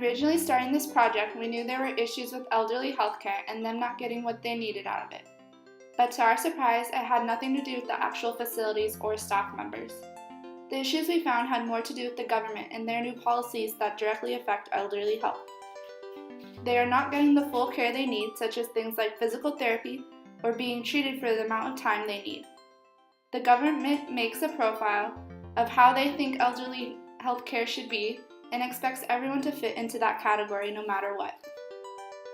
originally starting this project, we knew there were issues with elderly healthcare and them not getting what they needed out of it. But to our surprise, it had nothing to do with the actual facilities or staff members. The issues we found had more to do with the government and their new policies that directly affect elderly health. They are not getting the full care they need, such as things like physical therapy or being treated for the amount of time they need. The government makes a profile of how they think elderly health care should be and expects everyone to fit into that category no matter what.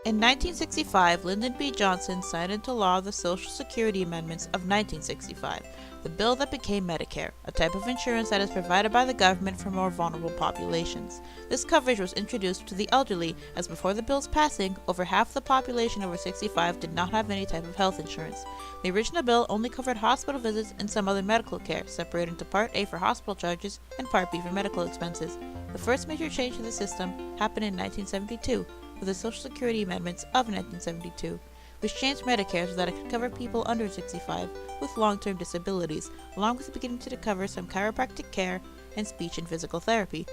In 1965, Lyndon B. Johnson signed into law the Social Security Amendments of 1965, the bill that became Medicare, a type of insurance that is provided by the government for more vulnerable populations. This coverage was introduced to the elderly, as before the bill's passing, over half the population over 65 did not have any type of health insurance. The original bill only covered hospital visits and some other medical care, separated into Part A for hospital charges and Part B for medical expenses. The first major change to the system happened in 1972, with the Social Security Amendments of 1972, which changed Medicare so that it could cover people under 65 with long-term disabilities, along with beginning to cover some chiropractic care and speech and physical therapy.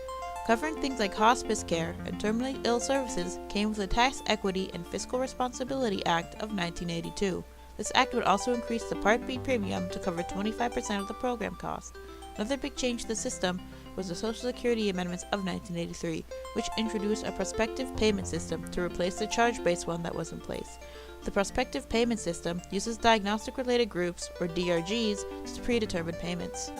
Covering things like hospice care and terminally ill services came with the Tax Equity and Fiscal Responsibility Act of 1982. This act would also increase the Part B premium to cover 25% of the program cost. Another big change to the system was the Social Security Amendments of 1983, which introduced a prospective payment system to replace the charge-based one that was in place. The prospective payment system uses diagnostic-related groups, or DRGs, to predetermine payments.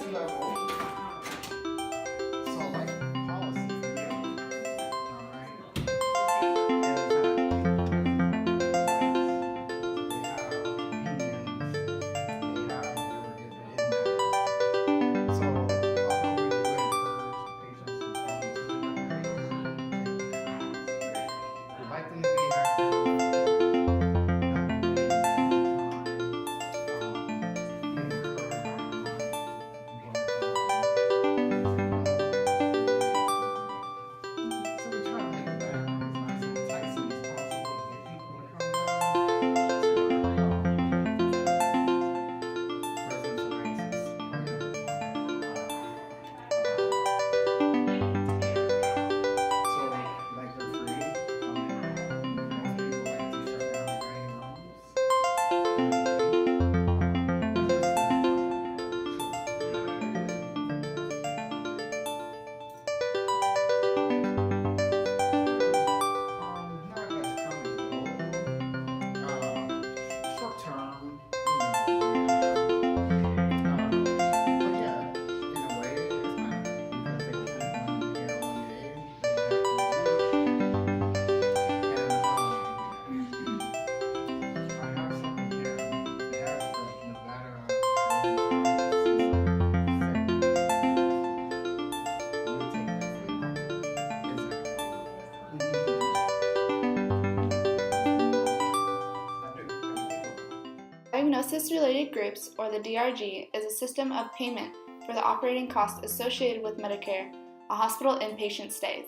Diagnosis-related groups, or the DRG, is a system of payment for the operating costs associated with Medicare, a hospital inpatient stays.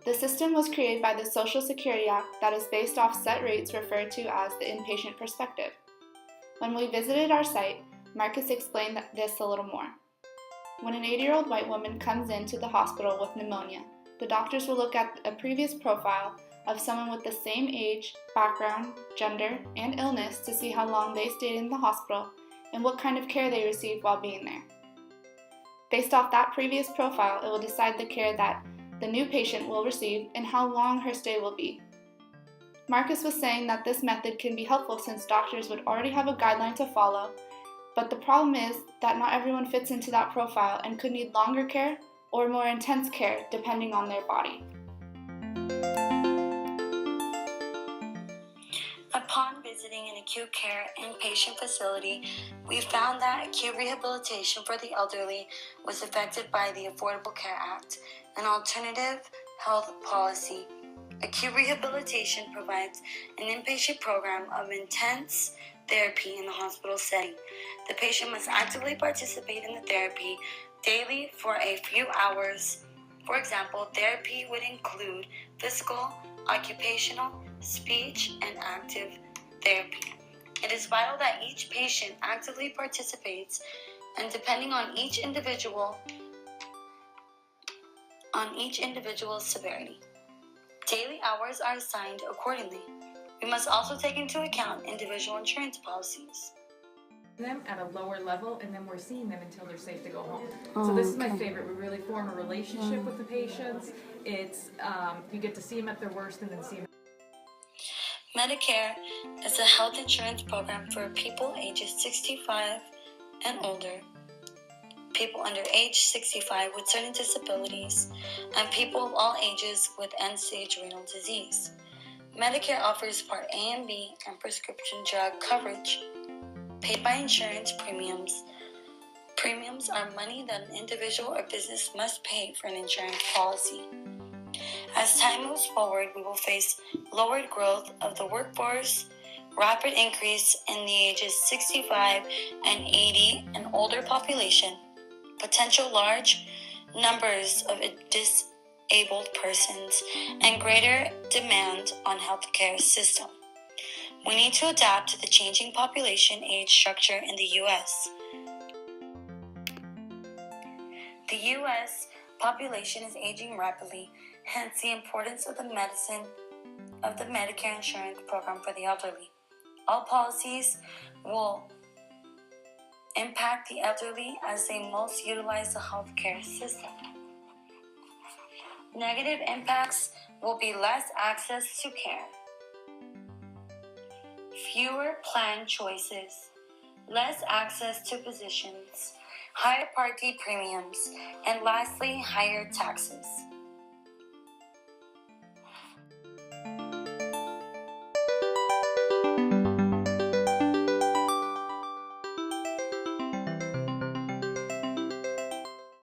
The system was created by the Social Security Act that is based off set rates referred to as the inpatient perspective. When we visited our site, Marcus explained this a little more. When an 80-year-old white woman comes into the hospital with pneumonia, the doctors will look at a previous profile of someone with the same age, background, gender, and illness to see how long they stayed in the hospital and what kind of care they received while being there. Based off that previous profile, it will decide the care that the new patient will receive and how long her stay will be. Marcus was saying that this method can be helpful since doctors would already have a guideline to follow, but the problem is that not everyone fits into that profile and could need longer care or more intense care depending on their body. Upon visiting an acute care inpatient facility, we found that acute rehabilitation for the elderly was affected by the Affordable Care Act, an alternative health policy. Acute rehabilitation provides an inpatient program of intense therapy in the hospital setting. The patient must actively participate in the therapy daily for a few hours. For example, therapy would include physical, occupational, speech, and active therapy. It is vital that each patient actively participates, and depending on each individual's severity. Daily hours are assigned accordingly. We must also take into account individual insurance policies. Them at a lower level, and then we're seeing them until they're safe to go home. So this is my favorite. We really form a relationship with the patients. It's you get to see them at their worst and then see them. Medicare is a health insurance program for people ages 65 and older, people under age 65 with certain disabilities, and people of all ages with end-stage renal disease. Medicare offers Part A and B and prescription drug coverage. Paid by insurance premiums. Premiums are money that an individual or business must pay for an insurance policy. As time moves forward, we will face lowered growth of the workforce, rapid increase in the ages 65 and 80 and older population, potential large numbers of disabled persons, and greater demand on healthcare system. We need to adapt to the changing population age structure in the U.S. The U.S. population is aging rapidly, hence the importance of the Medicare insurance program for the elderly. All policies will impact the elderly as they most utilize the healthcare system. Negative impacts will be less access to care, fewer plan choices, less access to physicians, higher Part D premiums, and lastly, higher taxes.